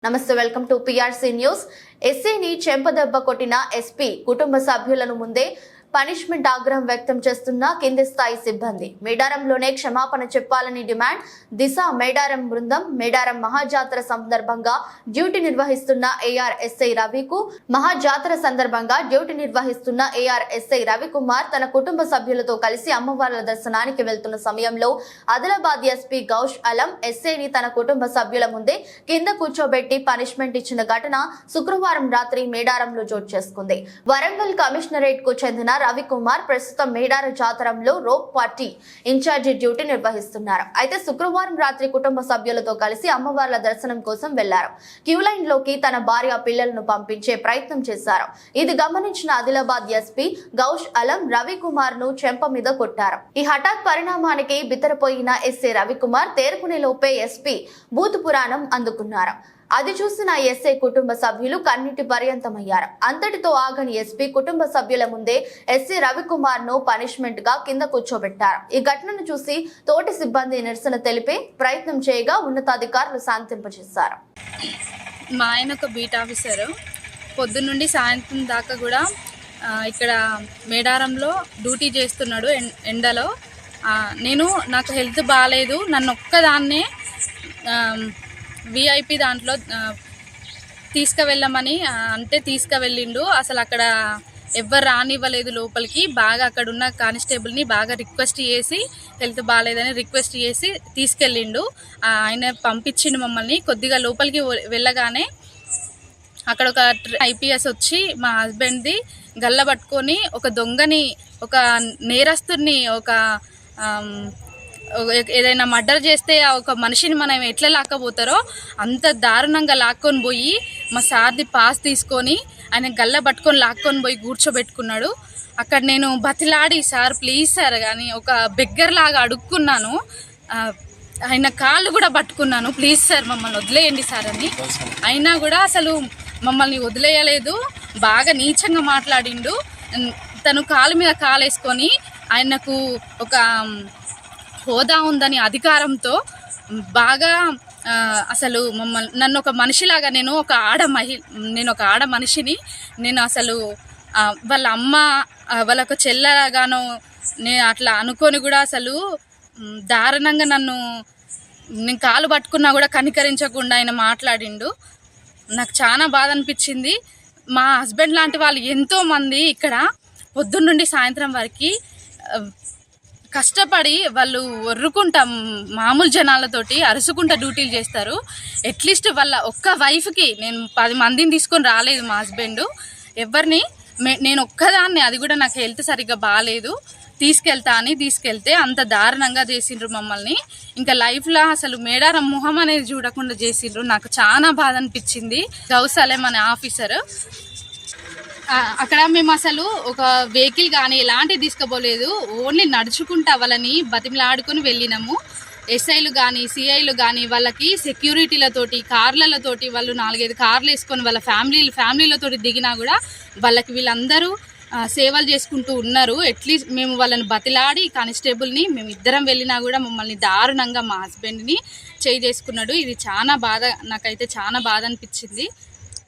నమస్తే welcome to PRC news. ఎస్ఐని చెంపదెబ్బ కొట్టిన ఎస్పీ కుటుంబ సభ్యులను ముందే పనిష్మెంట్ ఆగ్రహం వ్యక్తం చేస్తున్న కింది స్థాయి సిబ్బంది. మేడారంలోనే క్షమాపణ చెప్పాలని డిమాండ్. దిశ మేడారం బృందం మేడారం మహాజాతర సందర్భంగా డ్యూటీ నిర్వహిస్తున్న ఏఆర్ఎస్ఐ రవికు రవికుమార్ తన కుటుంబ సభ్యులతో కలిసి అమ్మవార్ల దర్శనానికి వెళ్తున్న సమయంలో ఆదిలాబాద్ ఎస్పీ గౌష్ అలం ఎస్ఐని తన కుటుంబ సభ్యుల ముందే కింద కూర్చోబెట్టి పనిష్మెంట్ ఇచ్చిన ఘటన శుక్రవారం రాత్రి మేడారంలో చోటు చేసుకుంది. వరంగల్ కమిషనరేట్ కు చెందిన రవికుమార్ ప్రస్తుతం మేడార జాతరంలో రోప్ పార్టీ ఇన్ఛార్జి డ్యూటీ నిర్వహిస్తున్నారు. అయితే శుక్రవారం రాత్రి కుటుంబ సభ్యులతో కలిసి అమ్మవార్ల దర్శనం కోసం వెళ్లారు. క్యూ లైన్ లోకి తన భార్య పిల్లలను పంపించే ప్రయత్నం చేశారు. ఇది గమనించిన ఆదిలాబాద్ ఎస్పీ గౌష్ అలం రవికుమార్ ను చెంప మీద కొట్టారు. ఈ హఠాత్ పరిణామానికి బిత్తరపోయిన ఎస్ఐ రవికుమార్ తేరుకునే లోపే ఎస్పీ భూత పురాణం అందుకున్నారు. అది చూసిన ఎస్ఐ కుటుంబ సభ్యులు కన్నీటి పర్యంతమయ్యారు. అంతటితో ఆగని ఎస్పీ కుటుంబ సభ్యుల ముందే ఎస్ఐ రవికుమార్ ను పనిష్మెంట్ గా కింద కూర్చోబెట్టారు. ఈ ఘటనను చూసి తోటి సిబ్బంది నిరసన తెలిపే ప్రయత్నం చేయగా ఉన్నతాధికారులు శాంతింపజేశారు. మా ఆయన ఒక బీట్ ఆఫీసరు, పొద్దున్నుండి సాయంత్రం దాకా కూడా ఇక్కడ మేడారంలో డ్యూటీ చేస్తున్నాడు. ఎండలో నాకు హెల్త్ బాగాలేదు, నన్ను ఒక్కదాన్నే విఐపి దాంట్లో తీసుకువెళ్ళమని అంటే తీసుకువెళ్ళిండు. అసలు అక్కడ ఎవ్వరు రానివ్వలేదు లోపలికి. బాగా అక్కడ ఉన్న కానిస్టేబుల్ని బాగా రిక్వెస్ట్ చేసి హెల్త్ బాగాలేదని రిక్వెస్ట్ చేసి తీసుకెళ్ళిండు. ఆయన పంపించిండు మమ్మల్ని. కొద్దిగా లోపలికి వెళ్ళగానే అక్కడ ఒక ఐపీఎస్ వచ్చి మా హస్బెండ్ది గల్ల పట్టుకొని ఒక దొంగని, ఒక నేరస్తుని, ఒక ఏదైనా మర్డర్ చేస్తే ఒక మనిషిని మనం ఎట్లా లాక్కపోతారో అంత దారుణంగా లాక్కొని పోయి మా సార్ది పాస్ తీసుకొని ఆయన గల్ల పట్టుకొని లాక్కొని పోయి కూర్చోబెట్టుకున్నాడు. అక్కడ నేను బతిలాడి, సార్ ప్లీజ్ సార్ కానీ ఒక బెగ్గర్ లాగా అడుక్కున్నాను. ఆయన కాళ్ళు కూడా పట్టుకున్నాను, ప్లీజ్ సార్ మమ్మల్ని వదిలేయండి సార్ అని. అయినా కూడా అసలు మమ్మల్ని వదిలేయలేదు. బాగా నీచంగా మాట్లాడిండు. తను కాలు మీద కాలేసుకొని ఆయనకు ఒక హోదా ఉందని అధికారంతో బాగా అసలు నన్ను ఒక మనిషిలాగా, నేను ఒక ఆడ మనిషిని, నేను అసలు వాళ్ళ అమ్మ వాళ్ళ ఒక చెల్లగానో నేను అట్లా అనుకొని కూడా అసలు దారుణంగా నేను కాలు పట్టుకున్నా కూడా కనికరించకుండా ఆయన మాట్లాడిండు. నాకు చాలా బాధ అనిపించింది. మా హస్బెండ్ లాంటి వాళ్ళు ఎంతోమంది ఇక్కడ పొద్దున్నుండి సాయంత్రం వరకు కష్టపడి వాళ్ళు ఒర్రుకుంటా మామూలు జనాలతోటి అరుసుకుంటా డ్యూటీలు చేస్తారు. అట్లీస్ట్ వాళ్ళ ఒక్క వైఫ్కి నేను 10 మందిని తీసుకొని రాలేదు. మా హస్బెండ్ ఎవరిని, నేను ఒక్కదాన్ని, అది కూడా నాకు హెల్త్ సరిగ్గా బాగాలేదు, తీసుకెళ్తే అంత దారుణంగా చేసిండ్రు మమ్మల్ని. ఇంకా లైఫ్లో అసలు మేడారం మొహం అనేది చూడకుండా చేసిండ్రు. నాకు చాలా బాధ అనిపించింది. గౌసలేం అనే ఆఫీసర్ అక్కడ మేము అసలు ఒక వెహికల్ కానీ ఎలాంటివి తీసుకుపోలేదు. ఓన్లీ నడుచుకుంటా వాళ్ళని బతిమలాడుకొని వెళ్ళినాము. ఎస్ఐలు కానీ సిఐలు కానీ వాళ్ళకి సెక్యూరిటీలతోటి కార్లతోటి వాళ్ళు 4-5 కార్లు వేసుకొని వాళ్ళ ఫ్యామిలీలతోటి దిగినా కూడా వాళ్ళకి వీళ్ళందరూ సేవలు చేసుకుంటూ ఉన్నారు. అట్లీస్ట్ మేము వాళ్ళని బతిలాడి కానిస్టేబుల్ని మేము ఇద్దరం వెళ్ళినా కూడా మమ్మల్ని దారుణంగా మా హస్బెండ్ని చేసుకున్నాడు. ఇది చాలా బాధ, నాకైతే చాలా బాధ అనిపించింది.